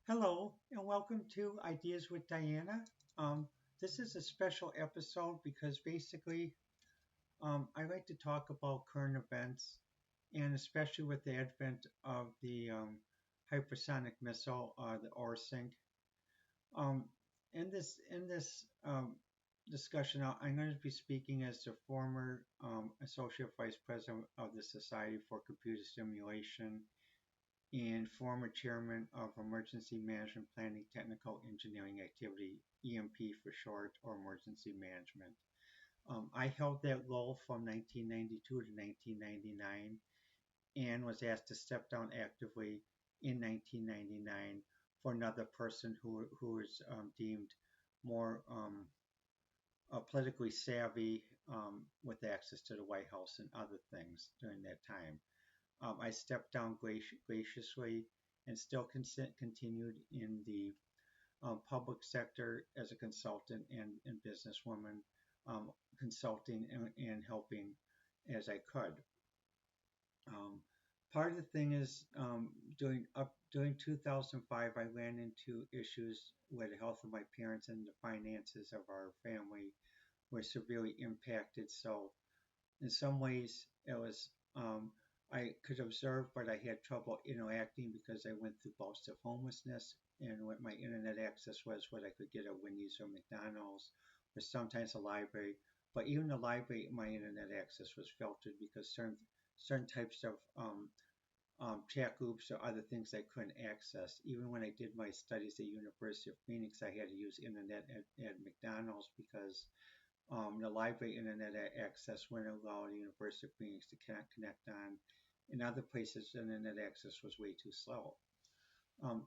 Hello, and welcome to Ideas with Diana. This is a special episode because basically, I like to talk about current events, and especially with the advent of the hypersonic missile, the ORSync. Um, in this discussion, I'm going to be speaking as the former associate vice president of the Society for Computer Simulation and former chairman of Emergency Management Planning Technical Engineering Activity, EMP for short, or Emergency Management. I held that role from 1992 to 1999 and was asked to step down actively in 1999 for another person who is deemed more politically savvy with access to the White House and other things during that time. I stepped down graciously and still continued in the public sector as a consultant and businesswoman, consulting and helping as I could. Um, Part of the thing is during 2005, I ran into issues where the health of my parents and the finances of our family were severely impacted. So in some ways, it was I could observe, but I had trouble interacting because I went through bouts of homelessness, and what my internet access was what I could get at Wendy's or McDonald's, or sometimes a library. But even the library, my internet access was filtered because certain types of chat groups or other things I couldn't access. Even when I did my studies at University of Phoenix, I had to use internet at McDonald's because the library internet access wouldn't allow the University of Phoenix to connect on. In other places, internet access was way too slow. Um,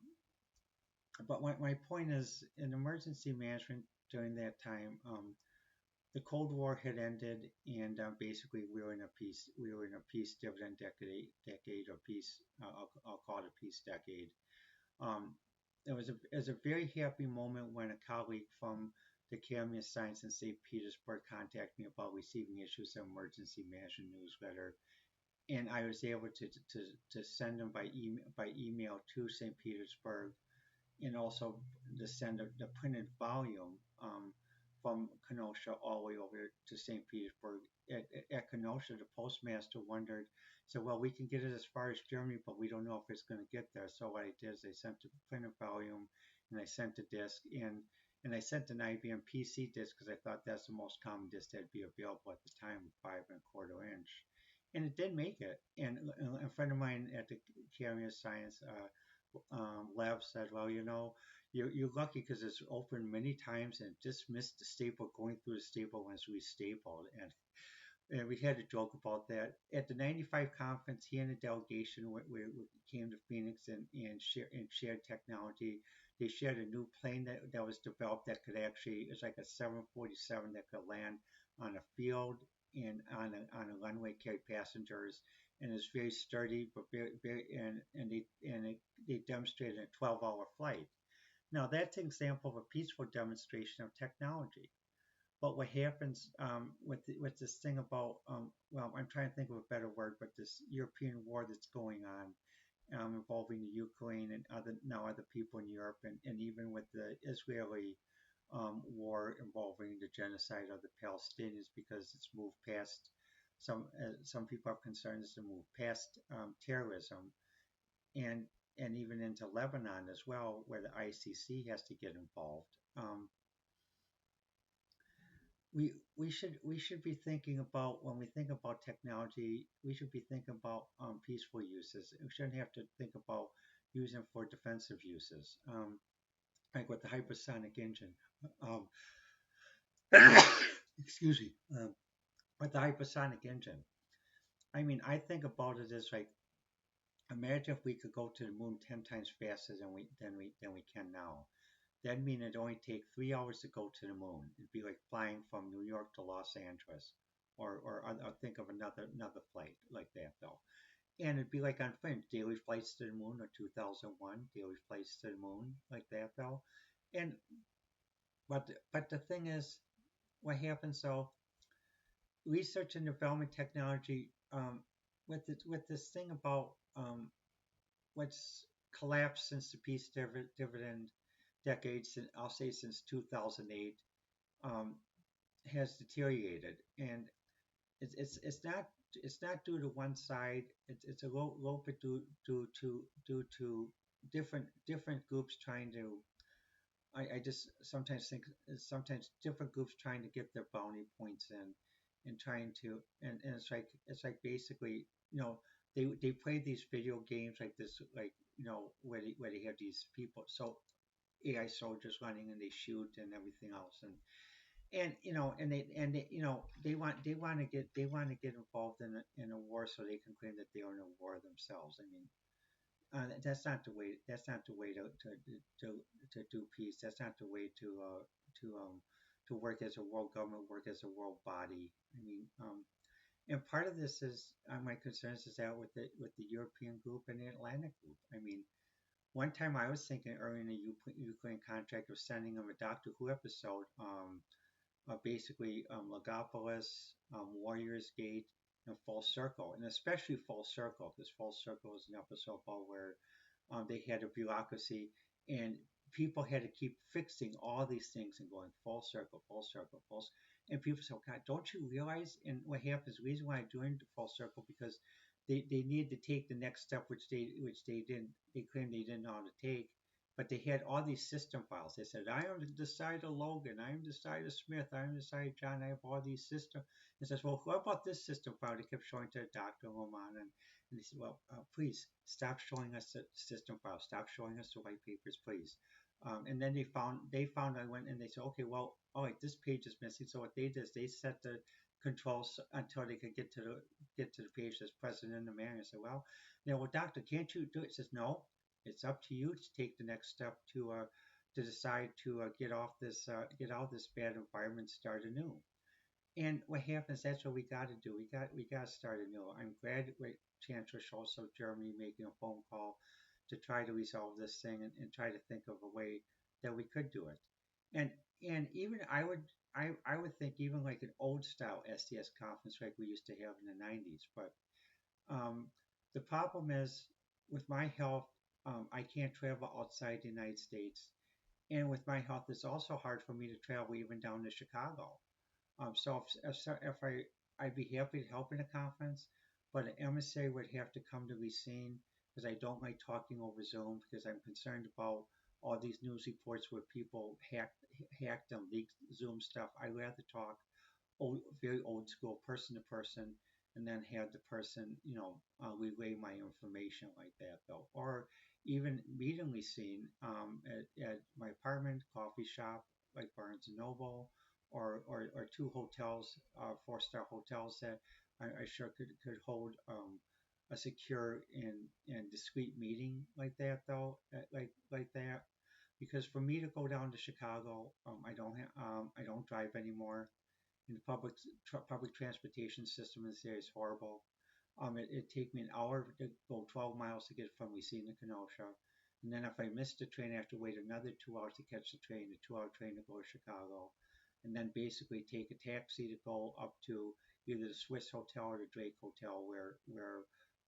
but my point is, in emergency management during that time, the Cold War had ended, and basically we were in a peace. We were in a peace dividend decade or peace. I'll call it a peace decade. Um, it was a very happy moment when a colleague from the Academy of Science in St. Petersburg contacted me about receiving issues of emergency management newsletter, and I was able to send them by email to St. Petersburg, and also to send the printed volume from Kenosha all the way over to St. Petersburg. At Kenosha, the postmaster wondered, said, "Well, we can get it as far as Germany, but we don't know if it's going to get there." So what I did is I sent the printed volume, and I sent a disc, and I sent an IBM PC disc because I thought that's the most common disc that'd be available at the time, 5 1/4 inch. And it did make it. And a friend of mine at the Academy of Science lab said, "Well, you're lucky because it's opened many times and just missed the staple going through the staple when it's restapled." And we had a joke about that. At the 95 conference, he and a delegation came to Phoenix and shared technology. They shared a new plane that was developed that could actually, it's like a 747 that could land on a field and on a runway, carry passengers, and it's very sturdy, but very they demonstrated a 12-hour flight. Now that's an example of a peaceful demonstration of technology. But what happens with this thing about well, I'm trying to think of a better word, but this European war that's going on involving the Ukraine and other people in Europe, and even with the Israeli war involving the genocide of the Palestinians, because it's moved past some people are concerned it's moved past terrorism and even into Lebanon as well, where the ICC has to get involved. We should be thinking about, when we think about technology, we should be thinking about peaceful uses. We shouldn't have to think about using for defensive uses, like with the hypersonic engine. Um, excuse me. With the hypersonic engine, I mean, I think about it as like, imagine if we could go to the moon 10 times faster than we can now. That'd mean it'd only take 3 hours to go to the moon. It'd be like flying from New York to Los Angeles, or I'll think of another flight like that though. And it'd be like on Fringe, daily flights to the moon, or 2001, daily flights to the moon like that though. And but the thing is, what happens though? Research and development technology with this thing about what's collapsed since the peace dividend decades. I'll say since 2008, um, has deteriorated, and it's not due to one side. It's a little bit due to different groups trying to. I just sometimes think sometimes different groups trying to get their bounty points in, and trying to and it's like basically, they play these video games like this, like, where they have these people, so AI soldiers running, and they shoot and everything else, and they want to get involved in a war so they can claim that they are in a war themselves. I mean, that's not the way to do peace. That's not the way to to work as a world government, work as a world body. I mean, and part of this is, my concerns is that with the European group and the Atlantic group. I mean, one time I was thinking early in the Ukraine contract of sending them a Doctor Who episode, basically, Legopolis, Warriors Gate, and Full Circle, and especially Full Circle, because Full Circle is an episode about where, they had a bureaucracy, and people had to keep fixing all these things and going full circle, full circle, and people say, "Oh God, don't you realize?" And what happens? The reason why I'm doing the full circle, because they needed to take the next step, which they didn't. They claimed they didn't know how to take, but they had all these system files. They said, "I am the side of Logan. I am the side of Smith. I am the side of John. I have all these system." It says, "Well, what about this system file?" They kept showing to Dr. Roman, and they said, "Well, please stop showing us the system file. Stop showing us the white papers, please." And then they found I went, and they said, "Okay, well, all right, this page is missing." So what they did is they set the controls until they could get to the page that's present in the manual. I said, "Well, well, doctor, can't you do it?" It says, "No, it's up to you to take the next step to decide to get out of this bad environment, start anew." And what happens? That's what we got to do. We got to start anew. I'm glad with Chancellor Scholz of Germany making a phone call to try to resolve this thing, and try to think of a way that we could do it. And and even I would think even like an old style SDS conference like we used to have in the 90s. But um, the problem is, with my health, I can't travel outside the United States, and with my health, it's also hard for me to travel even down to Chicago. I'd be happy to help in a conference, but an emissary would have to come to be seen, because I don't like talking over Zoom, because I'm concerned about all these news reports where people hacked and leaked Zoom stuff. I'd rather talk very old school, person to person, and then have the person, relay my information like that, though. Or even meetingly seen, at my apartment, coffee shop, like Barnes and Noble, or two hotels, 4-star hotels that I sure could hold, a secure and discreet meeting like that, though, like that. Because for me to go down to Chicago, I don't drive anymore, and the public transportation system in this area is horrible. It'd take me an hour to go 12 miles to get from Racine to Kenosha. And then if I missed the train, I have to wait another 2 hours to catch the train, a 2-hour train to go to Chicago. And then basically take a taxi to go up to either the Swiss Hotel or the Drake Hotel, where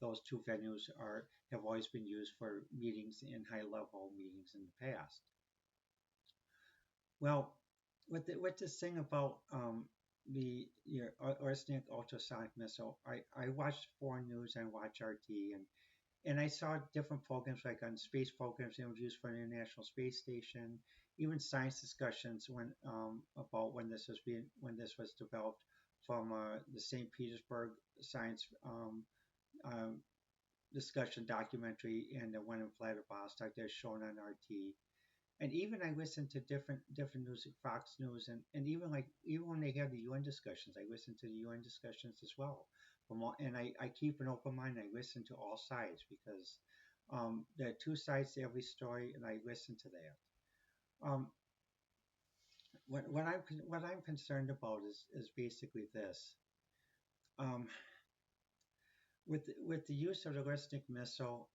those two venues have always been used for meetings and high level meetings in the past. Well, with this thing about, the your arsenic ultrasonic missile, I watched foreign news, and watch RT, and I saw different programs, like on space programs, interviews for the International Space Station, even science discussions about when this was developed, from the St. Petersburg science, um, discussion documentary, and the one in Vladivostok that's shown on RT. And even I listen to different news, Fox News, and even when they have the UN discussions, I listen to the UN discussions as well. And I keep an open mind. I listen to all sides, because, there are two sides to every story, and I listen to that. Um, what I'm concerned about is basically this. Um, with the use of the ballistic missile,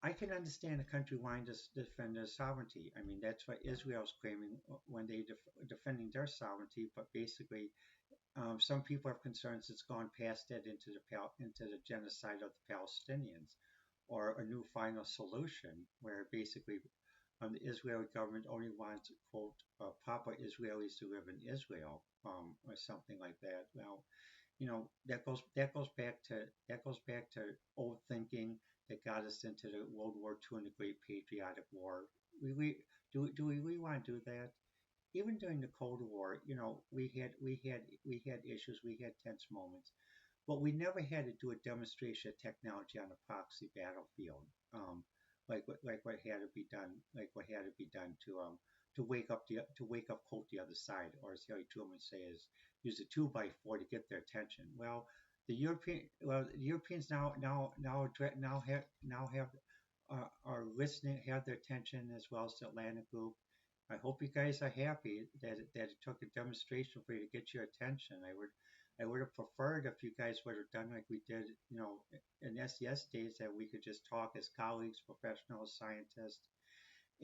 I can understand a country wanting to defend their sovereignty. I mean, that's what Israel's claiming, when they defending their sovereignty. But basically, some people have concerns it's gone past that into the genocide of the Palestinians, or a new final solution where basically the Israeli government only wants, quote, proper Israelis to live in Israel, or something like that. Well, that goes back to old thinking that got us into the World War II and the Great Patriotic War. We do we really want to do that? Even during the Cold War, we had issues, we had tense moments, but we never had to do a demonstration of technology on a proxy battlefield, like what had to be done to wake up quote the other side, or as Harry Truman says, use a 2x4 to get their attention. Well, the Europeans now have are listening, have their attention, as well as the Atlantic Group. I hope you guys are happy that it took a demonstration for you to get your attention. I would have preferred if you guys would have done like we did, in SES days, that we could just talk as colleagues, professionals, scientists,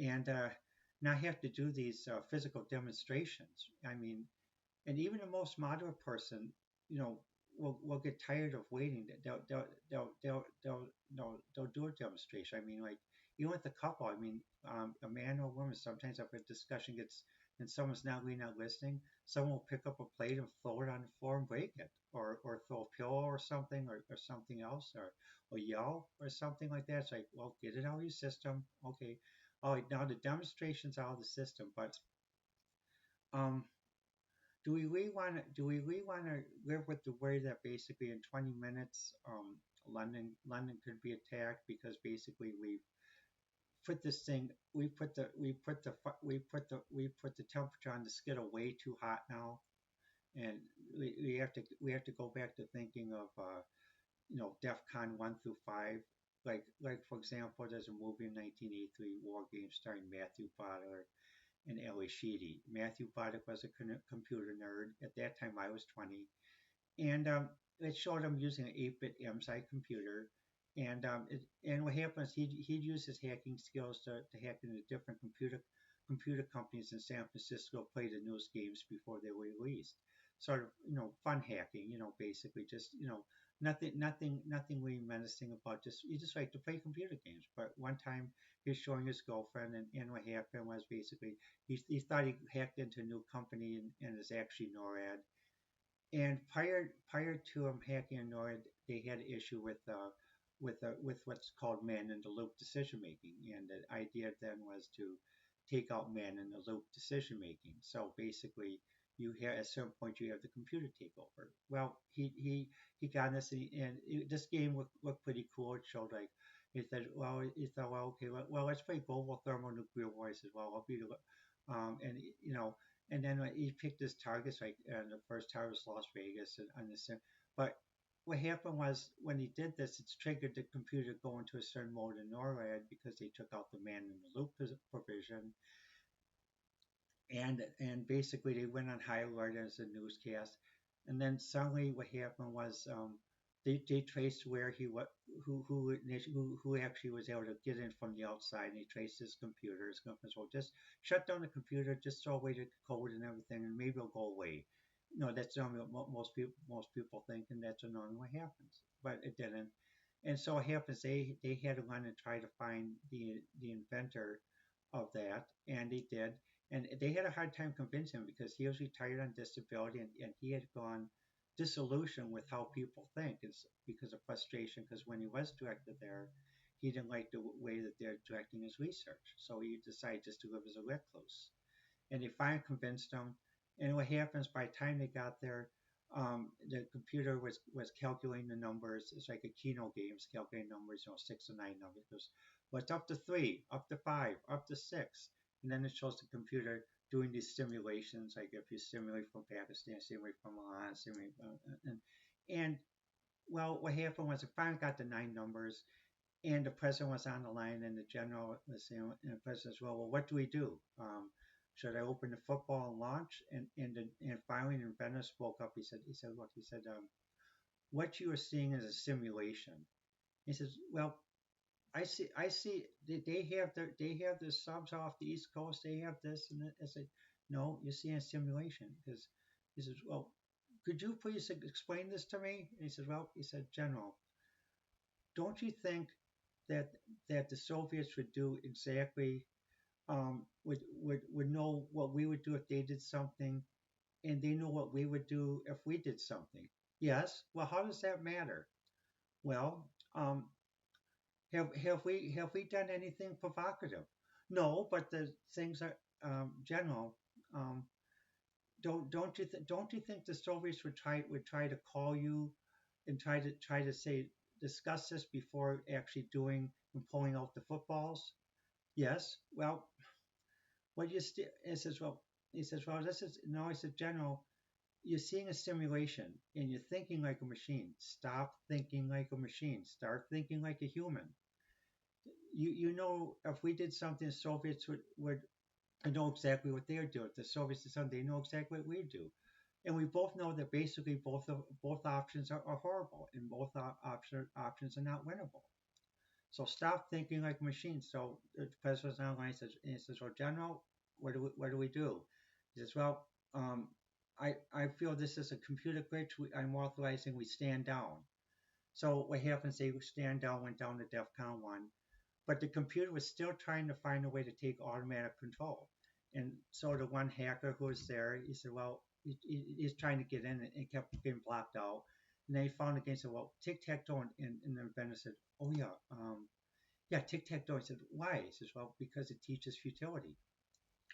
and not have to do these physical demonstrations. I mean, and even the most moderate person, you know, will get tired of waiting. They'll do a demonstration. I mean, like even with a couple, I mean, a man or a woman. Sometimes if a discussion gets and someone's not really not listening, someone will pick up a plate and throw it on the floor and break it, or throw a pillow or something, or something else, or yell or something like that. It's like, well, get it out of your system. Okay. All right, now the demonstration's out of the system, but um, do we really want to live with the worry that basically in 20 minutes, London could be attacked because basically put this thing we put the temperature on the skittle way too hot now, and we have to go back to thinking of DEFCON 1 through 5. Like for example, there's a movie in 1983, War Games, starring Matthew Broderick and Ellie Sheedy. Matthew Broderick was a computer nerd. At that time, I was 20. And it showed him using an 8-bit MSI computer. And what happens, he'd use his hacking skills to hack into different computer companies in San Francisco, play the newest games before they were released. Sort of, fun hacking, basically just, nothing really menacing about just you just like to play computer games. But one time he was showing his girlfriend, and what happened was basically he thought he hacked into a new company, and it's actually NORAD. And prior to him hacking NORAD, they had an issue with what's called man in the loop decision making, and the idea then was to take out man in the loop decision making. So basically, you have at some point you have the computer take over. Well, he got this, this game looked pretty cool. It showed like he thought, well, okay, well, let's play global thermonuclear war. He says, well, I'll be the and and then he picked his targets, like the first target was Las Vegas, and this, but what happened was when he did this, it's triggered the computer to go into a certain mode in NORAD because they took out the man in the loop provision, and basically they went on high alert as a newscast, and then suddenly what happened was they traced where he what who actually was able to get in from the outside, and they traced his computer. His company said, well, just shut down the computer, just throw away the code and everything, and maybe it'll go away. That's normally what most people think, and that's normally what happens. But it didn't, and so what happens? They had to run and try to find the inventor of that, and they did, and they had a hard time convincing him because he was retired on disability, and he had gone disillusioned with how people think. It's because of frustration, because when he was directed there, he didn't like the way that they're directing his research, so he decided just to live as a recluse. And they finally convinced him. And what happens by the time they got there, the computer was calculating the numbers. It's like a Keno game, it's calculating numbers, 6 and 9 numbers. It goes, well, it's up to 3, up to 5, up to 6, and then it shows the computer doing these simulations, like if you simulate from Pakistan, simulate from Iran, simulate, and well, what happened was it finally got the 9 numbers, and the president was on the line, and the general was saying, and the president says, well, what do we do? Should I open the football and launch? And finally, the inventor spoke up. He said, what you are seeing is a simulation. He says, well, I see. They have the subs off the East Coast. They have this and that. I said, no, you're seeing a simulation. Because he says, well, could you please explain this to me? And he said, well, he said, General, don't you think that that the Soviets would do exactly, would know what we would do if they did something, and they know what we would do if we did something. Yes. Well, how does that matter? Well, have we done anything provocative? No, but the things are, general. Um, don't you think the Soviets would try to call you and try to say, discuss this before actually doing and pulling out the footballs? Yes. Well, what you still, he says, well, this is no. I said, General, you're seeing a simulation and you're thinking like a machine. Stop thinking like a machine. Start thinking like a human. You know, if we did something, the Soviets would know exactly what they would do. If the Soviets did something, they know exactly what we do. And we both know that basically both options are horrible, and both options are not winnable. So stop thinking like machines. So the president's online says, "Well, General, what do we do?" He says, "Well, I feel this is a computer glitch. I'm authorizing we stand down." So what happens? They stand down, went down to DEFCON 1, but the computer was still trying to find a way to take automatic control. And so the one hacker who was there, he said, well, he's trying to get in, and it kept getting blocked out. And then he found again, said, well, tic tac toe. And the inventor said, oh, yeah, yeah, tic tac toe. He said, why? He says, well, because it teaches futility.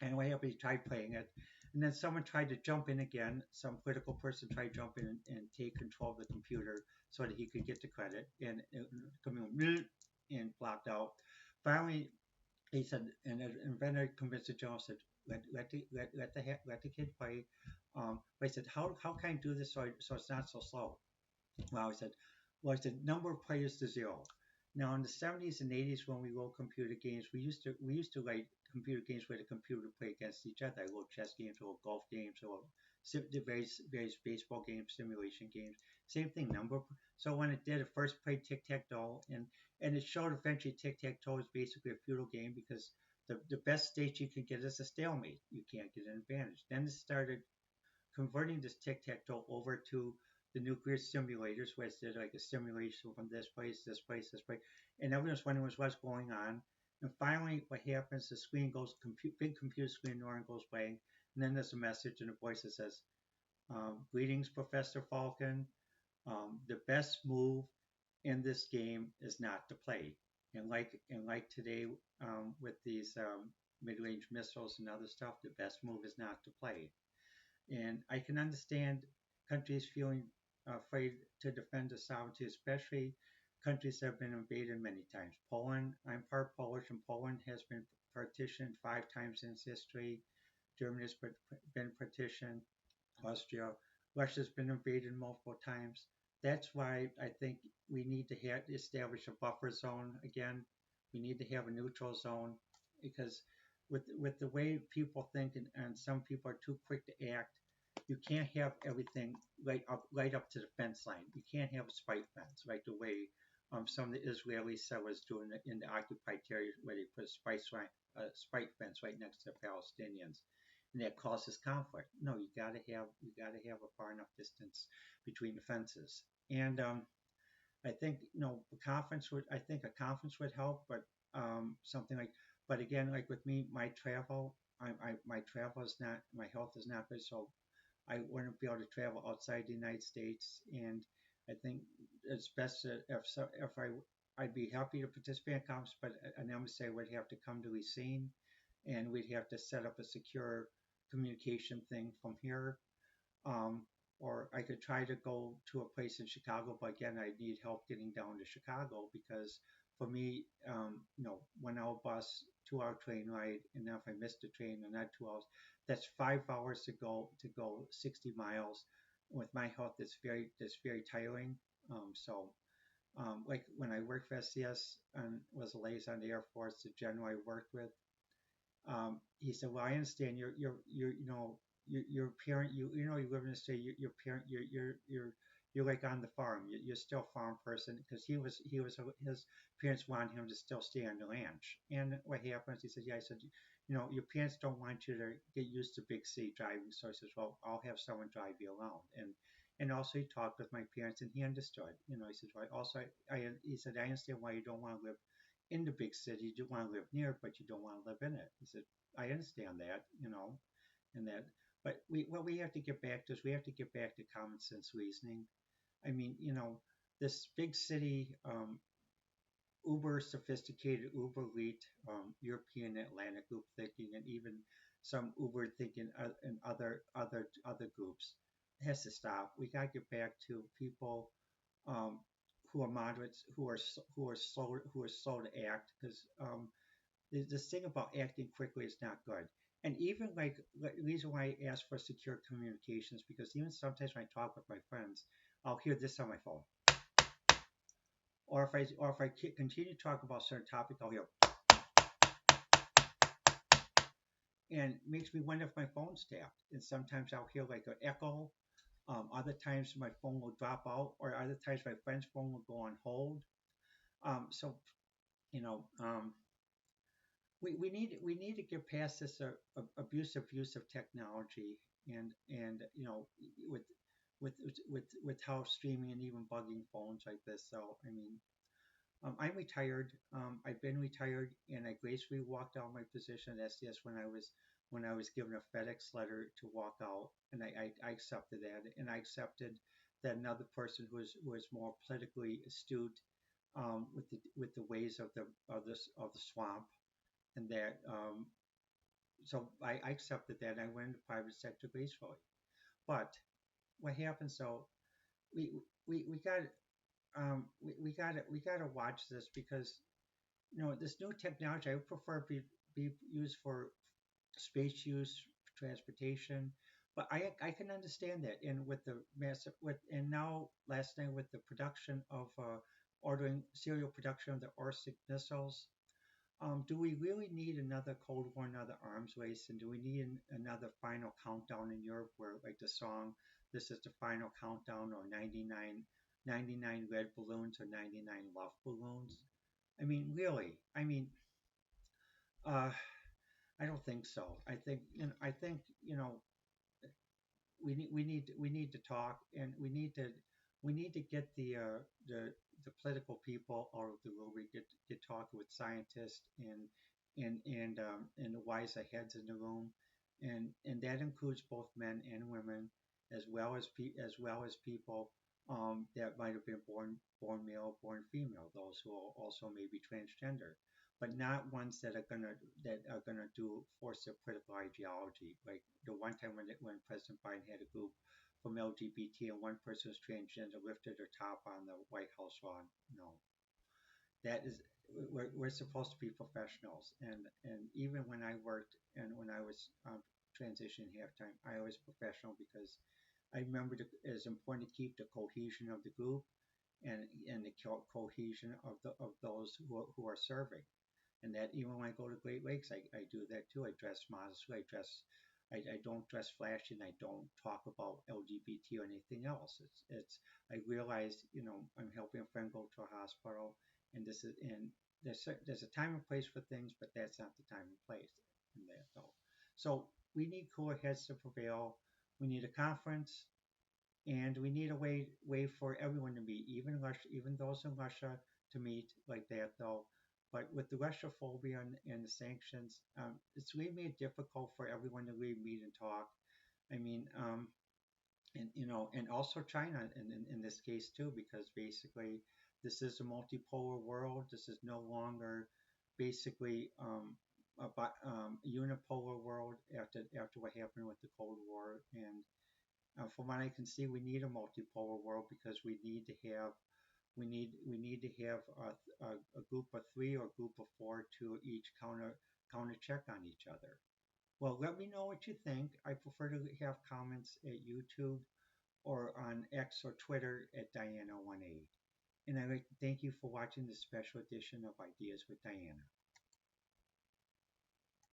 And what happened, he tried playing it. And then someone tried to jump in again. Some political person tried to jump in and take control of the computer so that he could get the credit. And it coming and blocked out. Finally, he said, and the inventor convinced the general, said, let the kid play. But he said, how can I do this so it's not so slow? Well, he said, number of players to zero. Now, in the 70s and 80s, when we wrote computer games, we used to write computer games where the computer would play against each other. I wrote chess games, or golf games, or the various baseball games, simulation games. Same thing, number. So when it did, it first played tic tac toe, and it showed eventually tic tac toe is basically a feudal game, because the best state you can get is a stalemate. You can't get an advantage. Then it started converting this tic tac toe over to the nuclear simulators, where it's like a simulation from this place, this place, this place, and everyone's wondering what's going on. And finally, what happens? The screen goes, big computer screen, Norton goes blank, and then there's a message and a voice that says, "Greetings, Professor Falcon. The best move in this game is not to play." And like today, with these mid-range missiles and other stuff, the best move is not to play. And I can understand countries feeling afraid to defend their sovereignty, especially countries that have been invaded many times. Poland, I'm part Polish, and Poland has been partitioned 5 times in its history. Germany has been partitioned. Austria, Russia's been invaded multiple times. That's why I think we need to establish a buffer zone again. We need to have a neutral zone, because with the way people think, and some people are too quick to act, you can't have everything right up to the fence line. You can't have a spike fence, right? The way some of the Israeli settlers do in the occupied territories, where they put a spike fence right next to the Palestinians, and that causes conflict. No, you gotta have a far enough distance between the fences. And I think, a conference would help, but something like, but again, like with me, my travel is not, my health is not good, so I wouldn't be able to travel outside the United States. And I think it's best that I'd be happy to participate in conference, but an embassy would have to come to Racine, and we'd have to set up a secure communication thing from here. Um, or I could try to go to a place in Chicago, but again, I need help getting down to Chicago, because for me, 1 hour bus, 2 hour train ride, and now if I miss the train, another 2 hours, that's 5 hours to go 60 miles. With my health, that's very tiring. Like when I worked for SCS and was a liaison to the Air Force, the general I worked with, he said, "Well, I understand your parent. You live in the state. Your parent. You're like on the farm. You're still a farm person," because his parents wanted him to still stay on the ranch. And what happens? He said, "Yeah." I said, your parents don't want you to get used to big city driving." So I says, "Well, I'll have someone drive you around." And also he talked with my parents, and he understood. He said, "Well, also he said, I understand why you don't want to live in the big city. You want to live near it, but you don't want to live in it. He said, I understand that, and that, but what we have to get back to is we have to get back to common sense reasoning. I mean, this big city, uber sophisticated, uber elite European Atlantic group thinking, and even some uber thinking in other groups has to stop. We got to get back to people um, who are moderates, who are slow to act, because this thing about acting quickly is not good. And even like the reason why I ask for secure communications, because even sometimes when I talk with my friends, I'll hear this on my phone, or if I continue to talk about a certain topic, I'll hear, and it makes me wonder if my phone's tapped. And sometimes I'll hear like an echo. Other times my phone will drop out, or other times my friend's phone will go on hold. So you know, we need to get past this abuse of technology, and with with how streaming and even bugging phones like this. So I mean, I'm retired. I've been retired, and I gracefully walked out of my position at SDS when I was given a FedEx letter to walk out, and I accepted that, and I accepted that another person who was more politically astute, with the ways of the swamp, and that so I accepted that, and I went into private sector gracefully. But what happens, so we got we got to watch this, because this new technology I would prefer be used for space use, transportation. But I can understand that, and with the massive with and now last night with the production of ordering serial production of the Orsic missiles. Do we really need another Cold War, another arms race, and do we need another final countdown in Europe where, like the song, this is the final countdown, or 99 red balloons, or 99 love balloons? I mean, really? I mean, uh, I don't think so. I think we need to talk, and we need to get the political people out of the room. We get talking with scientists and the wise heads in the room, and that includes both men and women, as well as people that might have been born male, born female, those who are also maybe transgender, but not ones that are gonna do force their political ideology. Like the one time when President Biden had a group from LGBT and one person was transgender lifted their top on the White House lawn. No, that is we're supposed to be professionals, and even when I worked and when I was transitioning halftime, I was professional, because I remember it's important to keep the cohesion of the group, and the cohesion of those who are serving. And that even when I go to Great Lakes, I do that too. I dress modestly. I don't dress flashy, and I don't talk about LGBT or anything else. I realize, I'm helping a friend go to a hospital, and there's a time and place for things, but that's not the time and place in that though. So we need cooler heads to prevail. We need a conference, and we need a way for everyone to meet, even those in Russia, to meet like that though. But with the Russia phobia and the sanctions, it's really made it difficult for everyone to really meet and talk. I mean, and also China in this case too, because basically this is a multipolar world. This is no longer basically a unipolar world after what happened with the Cold War. And from what I can see, we need a multipolar world, because we need to have a group of three or a group of four to each counter check on each other. Well, let me know what you think. I prefer to have comments at YouTube or on X or Twitter at Diana18. And I'd like to thank you for watching this special edition of Ideas with Diana.